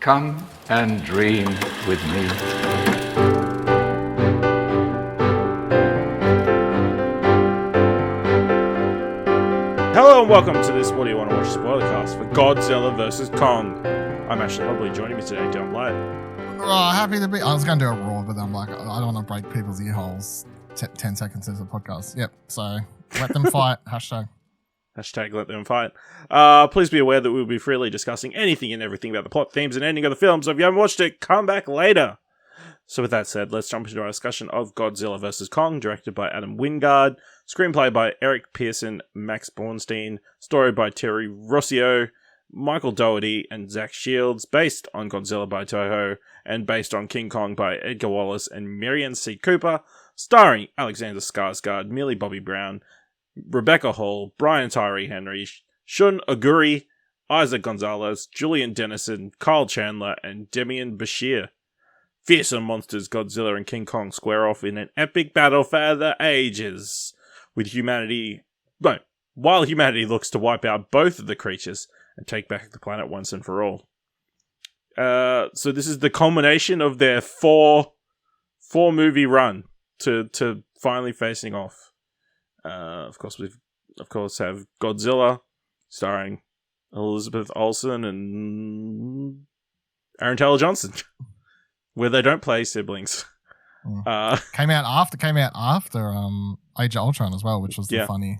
Come and dream with me. Hello and welcome to this What Do You Want to Watch Spoilercast for Godzilla vs. Kong. I'm actually probably joining me today, John Light. Oh, happy to be. I was going to do a raw, but I'm like, I don't want to break people's ear holes 10 seconds into the podcast. Yep, so let them fight. Hashtag Let them fight. Please be aware that we will be freely discussing anything and everything about the plot, themes, and ending of the film, so if you haven't watched it, come back later. So with that said, let's jump into our discussion of Godzilla vs. Kong, directed by Adam Wingard, screenplay by Eric Pearson, Max Borenstein, story by Tyree, Rossio, Michael Dougherty, and Zach Shields, based on Godzilla by Toho, and based on King Kong by Edgar Wallace and Merian C. Cooper, starring Alexander Skarsgård, Millie Bobby Brown, Rebecca Hall, Brian Tyree Henry, Shun Oguri, Eiza González, Julian Dennison, Kyle Chandler, and Demián Bichir. Fearsome monsters Godzilla and King Kong square off in an epic battle for the ages, with while humanity looks to wipe out both of the creatures and take back the planet once and for all. So this is the culmination of their four movie run to finally facing off. Of course, we have Godzilla, starring Elizabeth Olsen and Aaron Taylor Johnson, where they don't play siblings. came out after Age of Ultron as well, which was the funny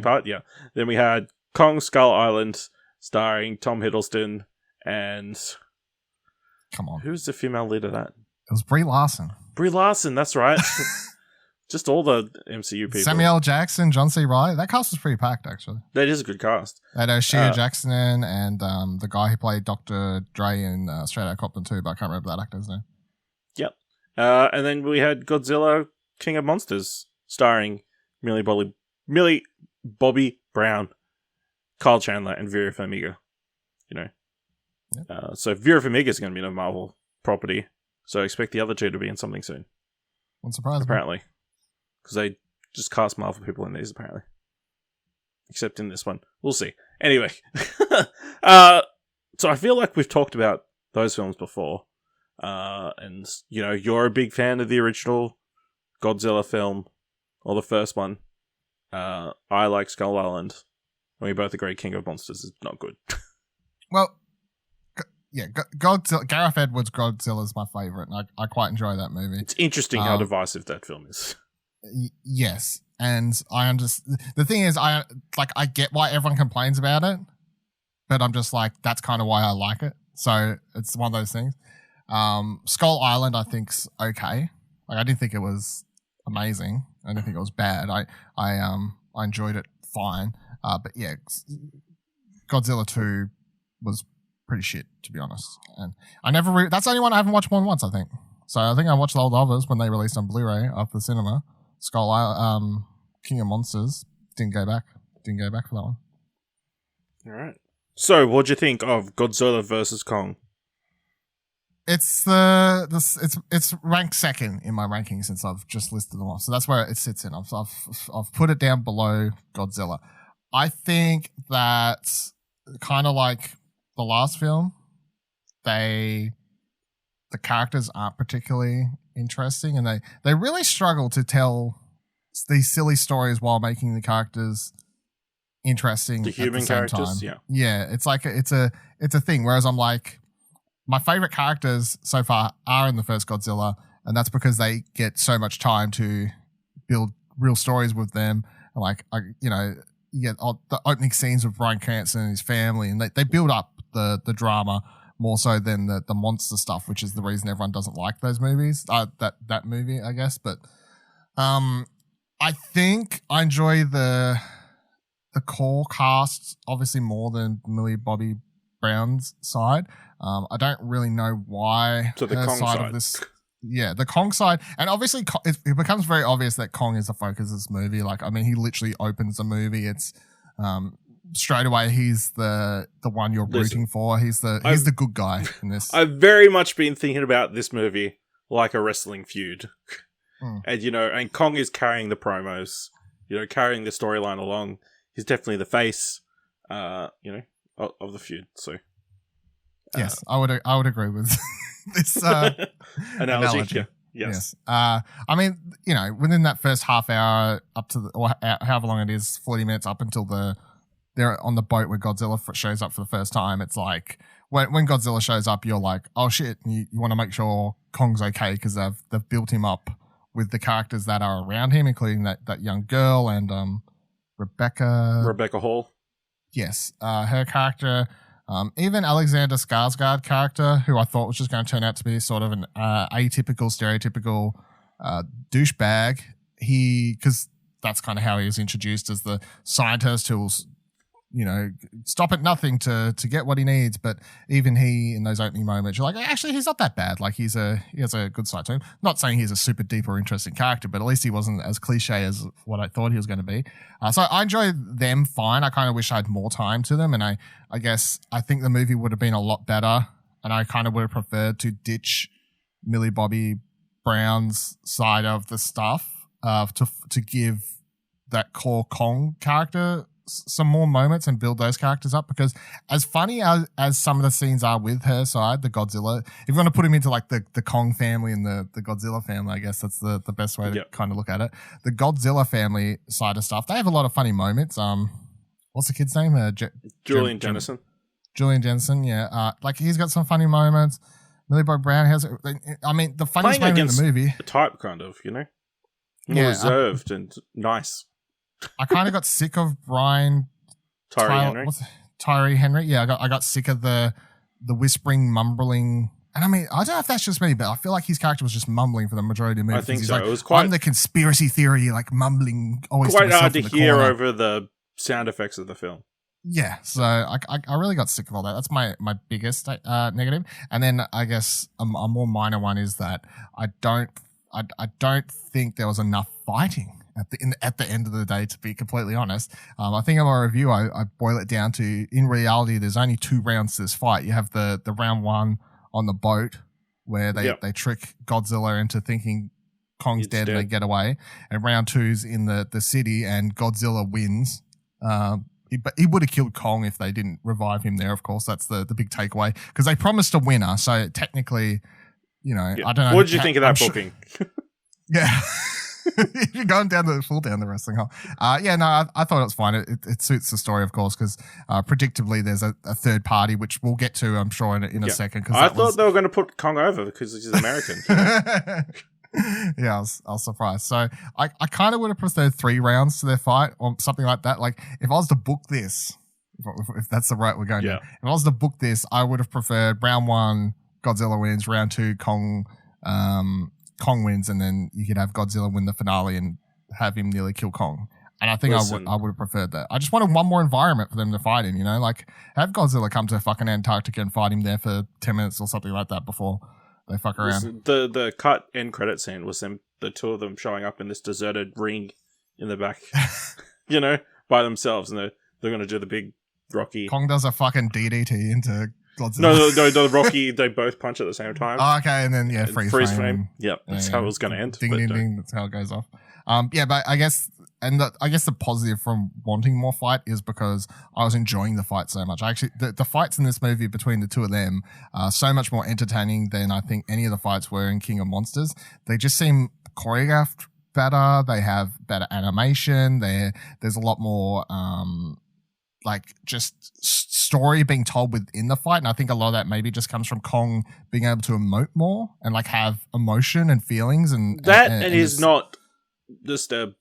part. Yeah. Then we had Kong Skull Island, starring Tom Hiddleston and who's the female lead of that? It was Brie Larson. Brie Larson, that's right. Just all the MCU people. Samuel L. Jackson, John C. Reilly. That cast was pretty packed, actually. That is a good cast. They had Shia Jackson and the guy who played Dr. Dre in Straight Outta Compton 2, but I can't remember that actor's name. Yep. And then we had Godzilla, King of Monsters, starring Millie Bobby Brown, Kyle Chandler, and Vera Farmiga. Yep. So Vera Farmiga is going to be in a Marvel property, so I expect the other two to be in something soon. Won't surprise me. Apparently. Because they just cast Marvel people in these, apparently. Except in this one. We'll see. Anyway. So I feel like we've talked about those films before. And, you're a big fan of the original Godzilla film, or the first one. I like Skull Island. And we both agree King of Monsters is not good. Well, Godzilla, Gareth Edwards' Godzilla is my favourite, and I quite enjoy that movie. It's interesting how divisive that film is. Yes, and I understand. The thing is, I get why everyone complains about it, but I'm just like, that's kind of why I like it. So it's one of those things. Skull Island, I think's okay. Like, I didn't think it was amazing. I didn't think it was bad. I enjoyed it fine. But yeah, Godzilla 2 was pretty shit, to be honest. And I never that's the only one I haven't watched more than once, I think. So I think I watched the old others when they released on Blu-ray after the cinema. Skull Island, King of Monsters, didn't go back for that one. All right. So what'd you think of Godzilla vs. Kong? It's it's ranked second in my ranking since I've just listed them off. So that's where it sits in. I've put it down below Godzilla. I think that kind of like the last film, the characters aren't particularly interesting, and they really struggle to tell these silly stories while making the characters interesting. The human at the same characters, time. Yeah. It's like it's a thing. Whereas I'm like, my favorite characters so far are in the first Godzilla, and that's because they get so much time to build real stories with them. And you get the opening scenes with Bryan Cranston and his family, and they build up the drama more so than the monster stuff, which is the reason everyone doesn't like those movies. That movie, I guess. But I think I enjoy the core cast obviously more than Millie Bobby Brown's side. I don't really know why the her Kong side of this. Yeah, the Kong side, and obviously it becomes very obvious that Kong is the focus of this movie. Like, I mean, he literally opens the movie. It's straight away he's the one you're rooting for. He's the good guy in this. I've very much been thinking about this movie like a wrestling feud, and and Kong is carrying the promos, carrying the storyline along. He's definitely the face, of the feud. So Yes, I would agree with this analogy. Yeah. Yes. I mean, within that first half hour up to or however long it is, 40 minutes up until they're on the boat where Godzilla shows up for the first time. It's like when Godzilla shows up, you're like, oh shit, and you want to make sure Kong's okay because they've built him up with the characters that are around him, including that young girl and Rebecca Hall. Yes, her character. Even Alexander Skarsgård character, who I thought was just going to turn out to be sort of an atypical, stereotypical douchebag. Because that's kind of how he was introduced as the scientist who's, stop at nothing to get what he needs. But even he, in those opening moments, you're like, actually, he's not that bad. Like he has a good side to him. Not saying he's a super deep or interesting character, but at least he wasn't as cliche as what I thought he was going to be. So I enjoyed them fine. I kind of wish I had more time to them. And I guess I think the movie would have been a lot better. And I kind of would have preferred to ditch Millie Bobby Brown's side of the stuff to give that core Kong character some more moments and build those characters up, because as funny as some of the scenes are with her side, the Godzilla, if you want to put him into like the Kong family and the Godzilla family, I guess that's the best way to kind of look at it. The Godzilla family side of stuff, they have a lot of funny moments. What's the kid's name? Julian Dennison. Julian Dennison, yeah. Like he's got some funny moments. Millie Bobby Brown has, I mean, the funniest Playing moment in the movie. The type kind of, more reserved and nice. I kind of got sick of Tyree Henry. Yeah, I got sick of the whispering, mumbling. And I mean, I don't know if that's just me, but I feel like his character was just mumbling for the majority of the movie. I think so. Like, it was quite. I'm the conspiracy theory, like mumbling. Always quite hard to hear corner. over the sound effects of the film. Yeah, so I really got sick of all that. That's my biggest negative. And then I guess a more minor one is that I don't think there was enough fighting at the end of the day, to be completely honest. I think in my review, I boil it down to, in reality, there's only 2 rounds to this fight. You have the round 1 on the boat where they trick Godzilla into thinking Kong's dead and they get away. And round 2's in the city and Godzilla wins. But he would have killed Kong if they didn't revive him there, of course. That's the big takeaway. Because they promised a winner, so technically, I don't know. What did you think of that booking? Yeah. You're going down the wrestling hole. I thought it was fine. It suits the story, of course, because predictably there's a third party, which we'll get to, I'm sure, in a second. I thought they were going to put Kong over because he's American. Yeah, I was surprised. So I kind of would have preferred 3 rounds to their fight or something like that. Like if I was to book this, if that's the route we're going down, if I was to book this, I would have preferred round 1, Godzilla wins, round 2, Kong wins, and then you could have Godzilla win the finale and have him nearly kill Kong. And I think I would have preferred that. I just wanted one more environment for them to fight in, like have Godzilla come to fucking Antarctica and fight him there for 10 minutes or something like that before they fuck around. The cut end credit scene was the 2 of them showing up in this deserted ring in the back, by themselves, and they're going to do the big Rocky. Kong does a fucking DDT into Godzilla. No, the Rocky, they both punch at the same time. Oh, okay, and then freeze frame. Yep, that's how it was going to end. Ding, ding, ding. That's how it goes off. But I guess, the positive from wanting more fight is because I was enjoying the fight so much. Actually, the fights in this movie between the 2 of them are so much more entertaining than I think any of the fights were in King of Monsters. They just seem choreographed better. They have better animation. There's a lot more just story being told within the fight, and I think a lot of that maybe just comes from Kong being able to emote more and have emotion and feelings, and he's not just a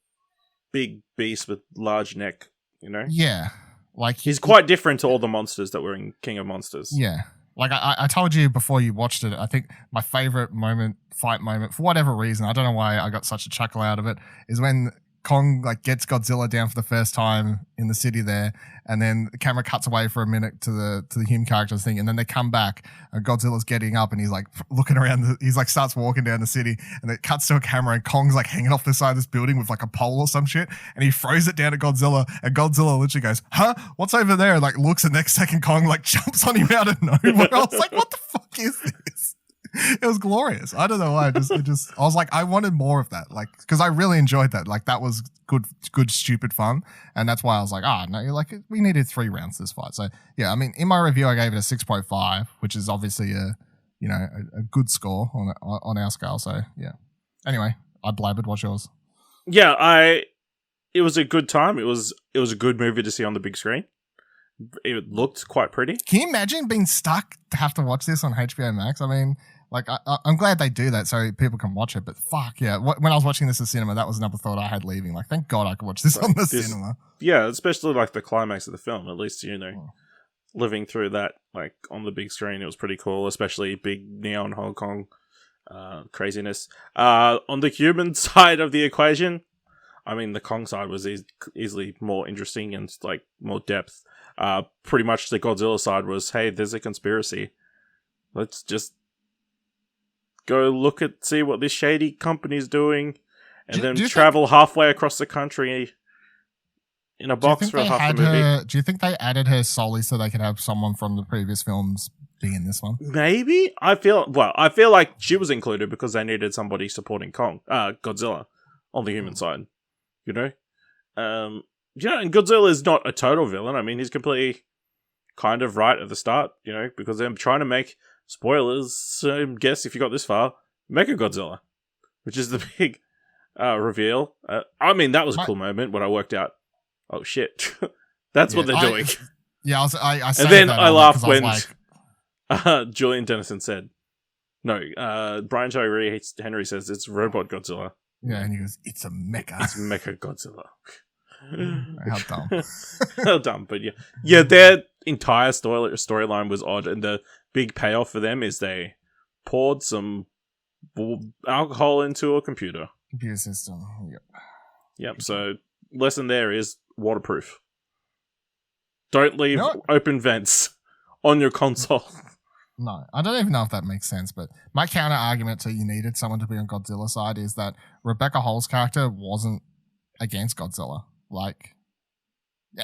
big beast with large neck, Yeah, he's quite different to all the monsters that were in King of Monsters. Yeah, like I told you before you watched it, I think my favorite fight moment, for whatever reason, I don't know why I got such a chuckle out of it, is when Kong gets Godzilla down for the first time in the city there, and then the camera cuts away for a minute to the human characters thing, and then they come back and Godzilla's getting up and he's looking around, starts walking down the city, and it cuts to a camera and Kong's hanging off the side of this building with a pole or some shit, and he throws it down at Godzilla, and Godzilla literally goes, "Huh? What's over there?" And looks, and next second Kong jumps on him out of nowhere. I was like, what the fuck is this? It was glorious. I don't know why. I was like, I wanted more of that. Like, because I really enjoyed that. Like, that was good, stupid fun. And that's why I was like, no, like, we needed 3 rounds this fight. So, yeah, I mean, in my review, I gave it a 6.5, which is obviously a good score on our scale. So, yeah. Anyway, I blabbered. What's yours? Yeah, it was a good time. It was a good movie to see on the big screen. It looked quite pretty. Can you imagine being stuck to have to watch this on HBO Max? I mean, like, I'm glad they do that so people can watch it, but fuck, yeah. When I was watching this at cinema, that was another thought I had leaving. Like, thank God I could watch this on the cinema. Yeah, especially, like, the climax of the film. At least, living through that, like, on the big screen, it was pretty cool, especially big neon Hong Kong craziness. On the human side of the equation, I mean, the Kong side was easily more interesting and, like, more depth. Pretty much the Godzilla side was, hey, there's a conspiracy. Let's just go see what this shady company's doing, and then travel halfway across the country in a box for half the movie. Do you think they added her solely so they could have someone from the previous films be in this one? Maybe. I feel like she was included because they needed somebody supporting Godzilla on the human side. And Godzilla is not a total villain. I mean, he's completely kind of right at the start, because they're trying to make, spoilers, so guess if you got this far, Mecha Godzilla, which is the big reveal. I mean, that was a cool moment when I worked out, oh shit, that's what they're doing. Yeah, I and then I laughed when Julian Dennison said, no, Brian Tyree Henry says it's Robot Godzilla. Yeah, and he goes, it's a mecha. It's Mecha Godzilla. How dumb. How dumb, but yeah, their entire storyline was odd, and the big payoff for them is they poured some alcohol into a computer system. Yep. So lesson there is waterproof. Don't leave open vents on your console. No, I don't even know if that makes sense, but my counter argument to you needed someone to be on Godzilla's side is that Rebecca Hall's character wasn't against Godzilla. Like,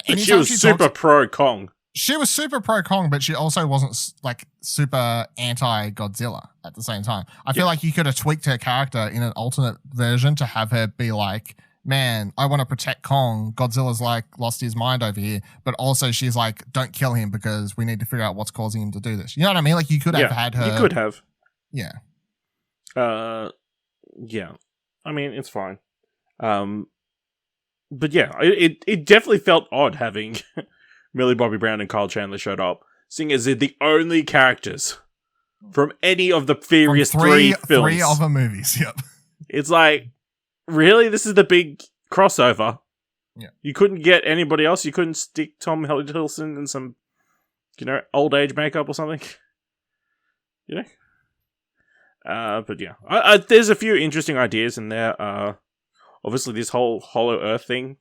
she was super pro Kong. She was super pro Kong, but she also wasn't like super anti Godzilla at the same time. I feel like you could have tweaked her character in an alternate version to have her be like, man, I want to protect Kong. Godzilla's like lost his mind over here, but also she's like, don't kill him because we need to figure out what's causing him to do this. You know what I mean? Like, you could have had her. You could have. Yeah. Yeah. I mean, it's fine. But yeah, it definitely felt odd having Millie Bobby Brown and Kyle Chandler showed up, seeing as they're the only characters from any of the previous three films. 3 other movies, yep. It's like, really? This is the big crossover? Yeah. You couldn't get anybody else? You couldn't stick Tom Hiddleston in some, old age makeup or something? But yeah. There's a few interesting ideas in there. Obviously, this whole Hollow Earth thing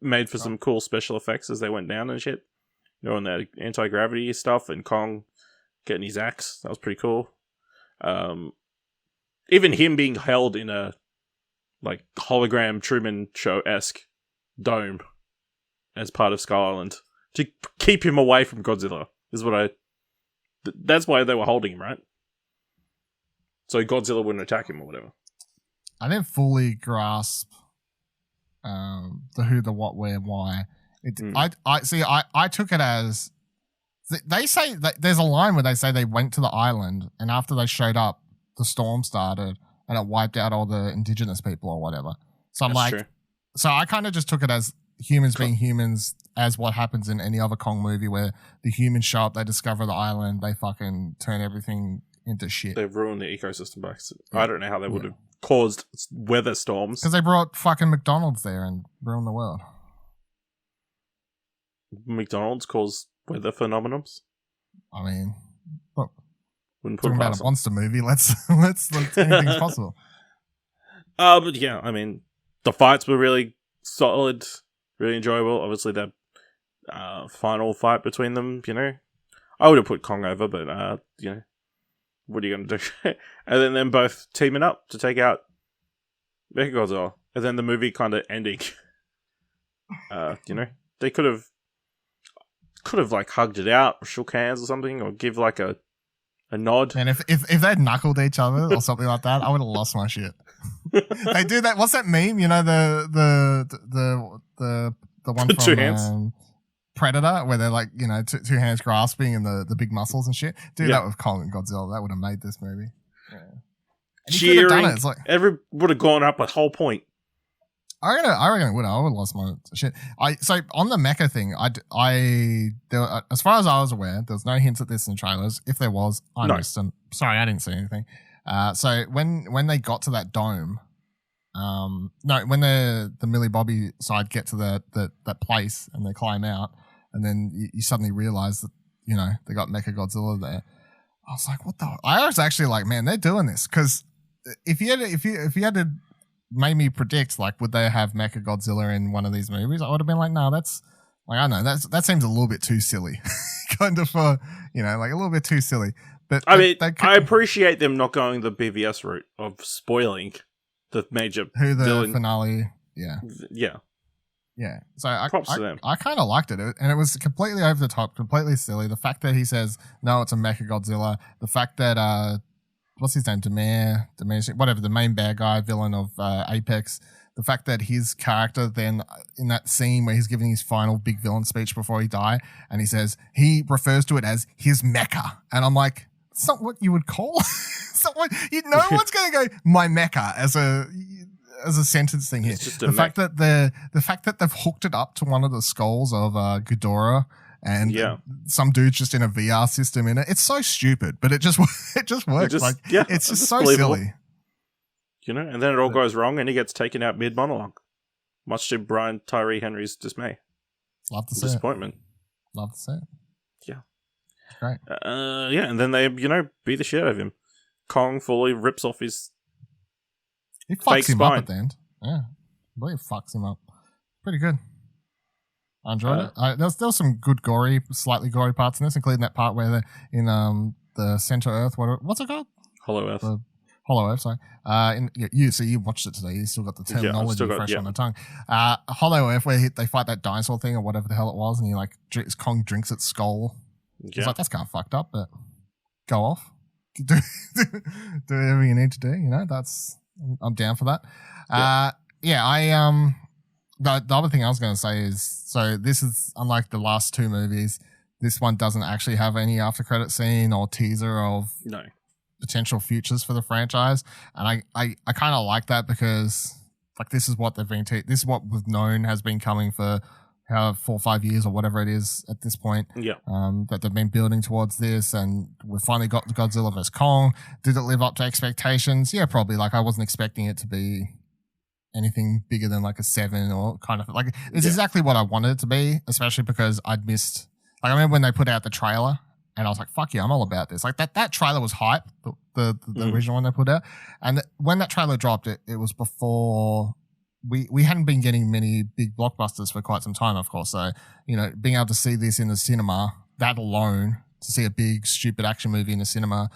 made for some cool special effects as they went down and shit. And that anti-gravity stuff, and Kong getting his axe. That was pretty cool. Even him being held in a like hologram Truman Show-esque dome as part of Skull Island to keep him away from Godzilla is what that's why they were holding him, right? So Godzilla wouldn't attack him or whatever. I didn't fully grasp the who, the what, where, why. I took it as they say that there's a line where they say they went to the island, and after they showed up, the storm started and it wiped out all the indigenous people or whatever. So I'm like, so I kind of just took it as humans being humans, as what happens in any other Kong movie where the humans show up, they discover the island, they fucking turn everything into shit. They've ruined the ecosystem back. I don't know how they would have caused weather storms. Because they brought fucking McDonald's there and ruined the world. McDonald's caused weather phenomenons? I mean, look, wouldn't put talking about a monster movie, let's anything's possible. But yeah, I mean, the fights were really solid, really enjoyable. Obviously, that final fight between them, I would have put Kong over, but what are you going to do? And then them both teaming up to take out Mecha Godzilla, and then the movie kind of ending. They could have like hugged it out, or shook hands or something, or give like a A nod. And if they'd knuckled each other or something like that, I would have lost my shit. They do that. What's that meme? You know, the one The from two hands? Predator, where they're like, you know, two hands grasping and the big muscles and shit. Do Yeah. that with Kong and Godzilla. That would have made this movie. Yeah. And he could have Cheering. done it. It's like, Every would have gone up a whole point. I reckon it would. I would have lost my shit. So on the mecha thing, as far as I was aware, there was no hints at this in trailers. If there was, I missed them. Sorry, I didn't see anything. So when they got to that dome, when the Millie Bobby side get to that place and they climb out, and then you suddenly realize that, you know, they got Mecha Godzilla there. I was like, what the? I was actually like, man, they're doing this, because if you had to made me predict, like, would they have Mecha Godzilla in one of these movies, I would have been like, no, that's like, I don't know, that seems a little bit too silly, kind of, you know, like a little bit too silly. But I I appreciate them not going the BVS route of spoiling the major villain. Finale, yeah. So Props to them. I kind of liked it, and it was completely over the top, completely silly. The fact that he says no, it's a Mecha Godzilla. The fact that what's his name, Demián, whatever, the main bad guy villain of Apex. The fact that his character then in that scene where he's giving his final big villain speech before he die, and he refers to it as his mecha, and I'm like, it's not what you would call. No one's going to go my mecha as a sentence thing here. The fact that they've hooked it up to one of the skulls of Ghidorah, and some dude's just in a VR system in it. It's so stupid, but it just works. It's just so silly. You know, and then it all goes wrong, and he gets taken out mid monologue, much to Brian Tyree Henry's dismay. Love to see disappointment. It. Love to see it. Yeah, great. And then they beat the shit out of him. Kong fully rips off his. He fucks him up at the end. Yeah, I believe fucks him up. Pretty good. I enjoyed it. There was some good slightly gory parts in this, including that part where they're in the Center Earth. What's it called? Hollow Earth. Hollow Earth, sorry. So you watched it today. You still got the terminology fresh on the tongue. Hollow Earth, where they fight that dinosaur thing or whatever the hell it was, and Kong drinks its skull. He's like, that's kind of fucked up, but go off. Do whatever you need to do. You know, I'm down for that. The other thing I was going to say is, so this is unlike the last two movies. This one doesn't actually have any after credit scene or teaser of potential futures for the franchise, and I kind of like that, because like this is what they've been. This is what was known has been coming for 4 or 5 years or whatever it is at this point. Yeah. That they've been building towards this, and we finally got Godzilla vs Kong. Did it live up to expectations? Yeah, probably. Like I wasn't expecting it to be anything bigger than like a 7 or kind of like it's exactly what I wanted it to be, especially because I'd missed. Like I remember when they put out the trailer, and I was like, "Fuck yeah, I'm all about this." Like that trailer was hype, the original one they put out, and when that trailer dropped, it was before. We hadn't been getting many big blockbusters for quite some time, of course. So, you know, being able to see this in the cinema, that alone, to see a big, stupid action movie in the cinema,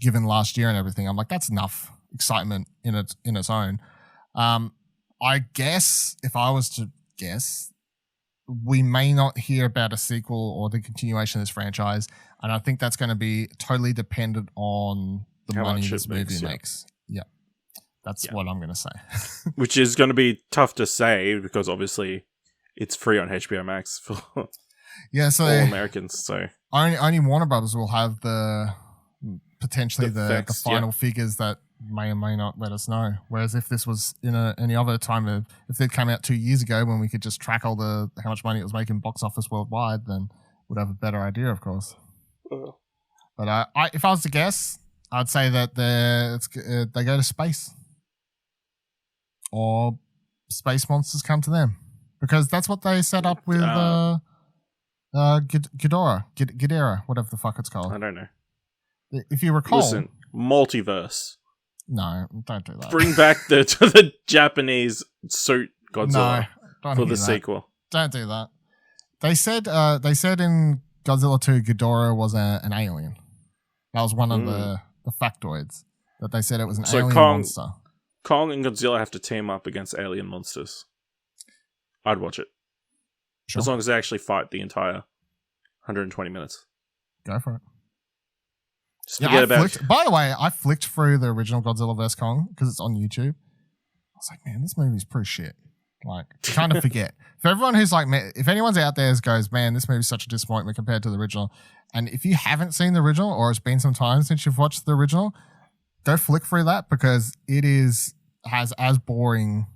given last year and everything, I'm like, that's enough excitement in its own. I guess, if I was to guess, we may not hear about a sequel or the continuation of this franchise, and I think that's going to be totally dependent on the money this movie makes. Yeah. That's what I'm going to say. Which is going to be tough to say, because obviously it's free on HBO Max for all Americans. So only Warner Brothers will have the final figures that may or may not let us know. Whereas if this was in any other time, if it came out 2 years ago when we could just track all how much money it was making box office worldwide, then we'd have a better idea, of course. But if I was to guess, I'd say that they go to space. Or space monsters come to them, because that's what they set up with Ghidorah, whatever the fuck it's called. I don't know. If you recall, listen, multiverse. No, don't do that. Bring back the Japanese suit Godzilla for the sequel. Don't do that. They said in Godzilla 2, Ghidorah was an alien. That was one of the factoids, that they said it was an alien monster. Kong and Godzilla have to team up against alien monsters. I'd watch it. Sure. As long as they actually fight the entire 120 minutes. Go for it. Just forget about it. By the way, I flicked through the original Godzilla vs. Kong because it's on YouTube. I was like, man, this movie's pretty shit. Like, you kind of forget. For everyone who's like, if anyone's out there who goes, man, this movie's such a disappointment compared to the original, and if you haven't seen the original or it's been some time since you've watched the original, go flick through that because has as boring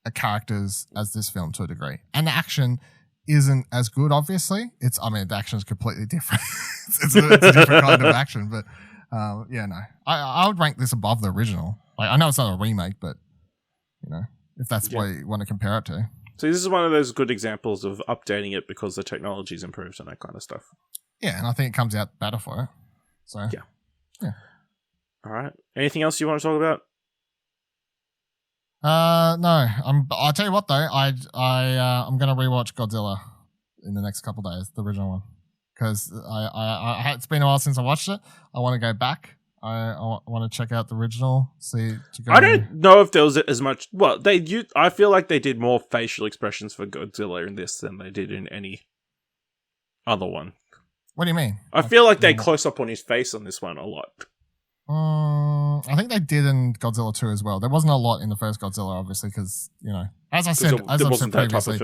a characters as this film to a degree. And the action isn't as good, obviously. The action is completely different. it's a different kind of action, but I would rank this above the original. Like, I know it's not a remake, but if that's what you want to compare it to. So this is one of those good examples of updating it because the technology's improved and that kind of stuff. Yeah, and I think it comes out better for it. So yeah. All right. Anything else you want to talk about? No. I'll tell you what though. I'm gonna rewatch Godzilla in the next couple of days, the original one, because it's been a while since I watched it. I want to go back. I want to check out the original. I don't know if there was as much. Well, I feel like they did more facial expressions for Godzilla in this than they did in any other one. What do you mean? I feel like they close up on his face on this one a lot. I think they did in Godzilla 2 as well. There wasn't a lot in the first Godzilla, obviously, because as I've said previously,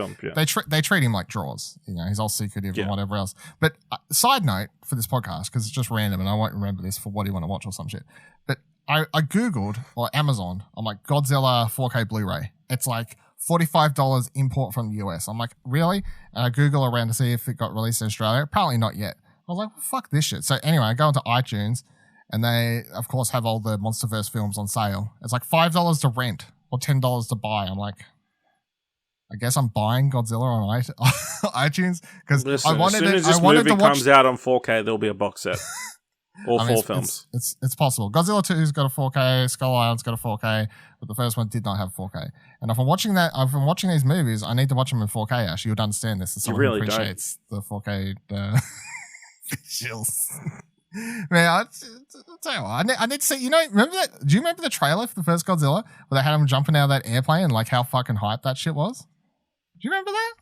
they treat him like drawers. He's all secretive and whatever else. But side note for this podcast, because it's just random and I won't remember this for what you want to watch or some shit. But I googled or Amazon. I'm like Godzilla 4K Blu-ray. It's like $45 import from the US. I'm like, really? And I Google around to see if it got released in Australia. Apparently not yet. I was like, well, fuck this shit. So anyway, I go into iTunes. And they, of course, have all the MonsterVerse films on sale. It's like $5 to rent or $10 to buy. I'm like, I guess I'm buying Godzilla on iTunes because I wanted to. As soon as this movie comes out on 4K, there'll be a box set. All four films. It's possible. Godzilla 2's got a 4K. Skull Island's got a 4K, but the first one did not have 4K. And if I'm watching these movies, I need to watch them in 4K. Actually, you'd understand this. As someone who appreciates the 4K visuals. Man, I tell you what, I need to see. Remember that? Do you remember the trailer for the first Godzilla where they had him jumping out of that airplane and like how fucking hype that shit was? Do you remember that?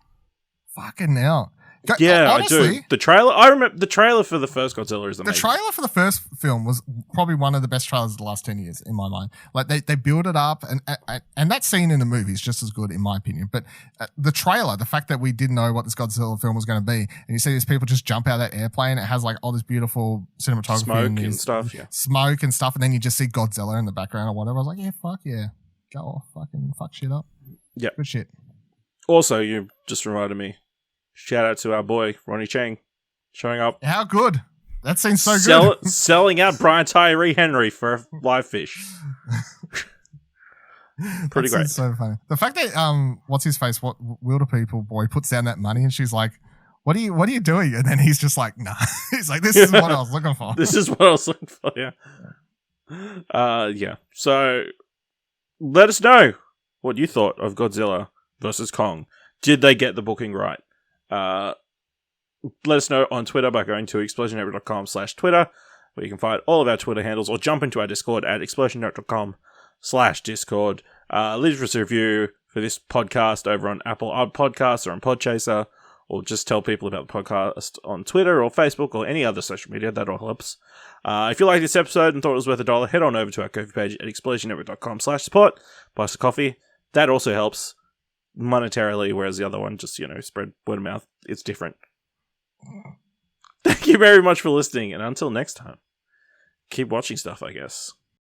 Fucking hell. Honestly, I do. The trailer. I remember the trailer for the first Godzilla is amazing. The trailer for the first film was probably one of the best trailers of the last 10 years in my mind. Like they build it up, and that scene in the movie is just as good in my opinion. But the trailer, the fact that we didn't know what this Godzilla film was going to be, and you see these people just jump out of that airplane, it has like all this beautiful cinematography, smoke and stuff, and then you just see Godzilla in the background or whatever. I was like, yeah, fuck yeah, go off, fucking fuck shit up. Yeah, good shit. Also, you just reminded me. Shout out to our boy, Ronnie Chang, showing up. How good. That seems so good. Selling out Brian Tyree Henry for a live fish. Pretty great. So funny. The fact that, what's his face, what Wilder People boy puts down that money and she's like, what are you doing? And then he's just like, nah. He's like, this is what I was looking for. This is what I was looking for, yeah. Yeah. So, let us know what you thought of Godzilla versus Kong. Did they get the booking right? Let us know on Twitter by going to explosionnetwork.com/Twitter, where you can find all of our Twitter handles, or jump into our Discord at explosionnetwork.com/Discord. Leave us a review for this podcast over on Apple Podcasts or on Podchaser, or just tell people about the podcast on Twitter or Facebook or any other social media. That all helps. If you like this episode and thought it was worth $1, head on over to our Ko-fi page at explosionnetwork.com/support. Buy us a coffee. That also helps monetarily, whereas the other one just, spread word of mouth. It's different. Thank you very much for listening, and until next time, keep watching stuff, I guess.